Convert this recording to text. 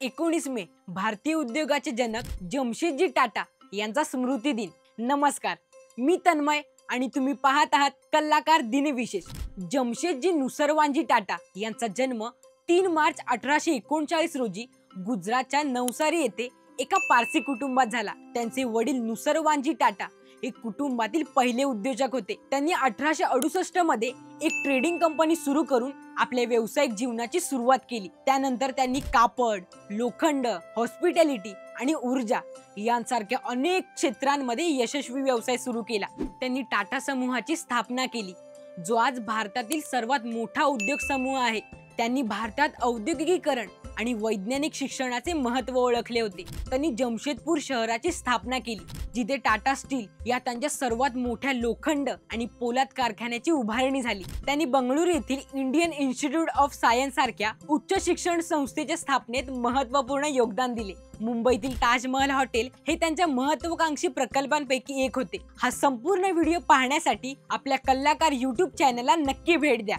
19 मे भारतीय उद्योगाचे जनक जमशेदजी टाटा यांचा स्मृती दिन। नमस्कार, मी तन्मय आणि तुम्ही पाहत आहात कलाकार दिन विशेष। जमशेदजी नुसरवानजी टाटा यांचा जन्म 3 मार्च 1839 रोजी गुजरातच्या नवसारी येथे एका पारसी कुटुंबात झाला। त्यांचे वडील नुसरवानजी टाटा हे कुटुंबातील पहिले उद्योजक होते। त्यांनी 1868 मध्ये एक ट्रेडिंग कंपनी सुरू करून आपल्या व्यावसायिक जीवनाची सुरुवात केली। त्यानंतर त्यांनी कापड, लोखंड, हॉस्पिटॅलिटी आणि ऊर्जा यांसारख्या अनेक क्षेत्रांमध्ये यशस्वी व्यवसाय सुरू केला। त्यांनी टाटा समूहाची स्थापना केली, जो आज भारतातील सर्वात मोठा उद्योग समूह आहे। त्यांनी भारतात औद्योगिकीकरण आणि वैज्ञानिक शिक्षणाचे महत्त्व ओळखले होते। त्यांनी जमशेदपूर शहराची स्थापना केली, जिथे टाटा स्टील या त्यांच्या सर्वात मोठ्या लोखंड आणि पोलाद कारखान्याची उभारणी झाली। त्यांनी बंगळुरू येथील इंडियन इन्स्टिट्यूट ऑफ सायन्स सारख्या उच्च शिक्षण संस्थेच्या स्थापनेत महत्त्वपूर्ण योगदान दिले। मुंबईतील ताजमहल हॉटेल हे त्यांच्या महत्त्वाकांक्षी प्रकल्पांपैकी एक होते। हा संपूर्ण व्हिडिओ पाहण्यासाठी आपल्या कलाकार YouTube चॅनलला नक्की भेट द्या।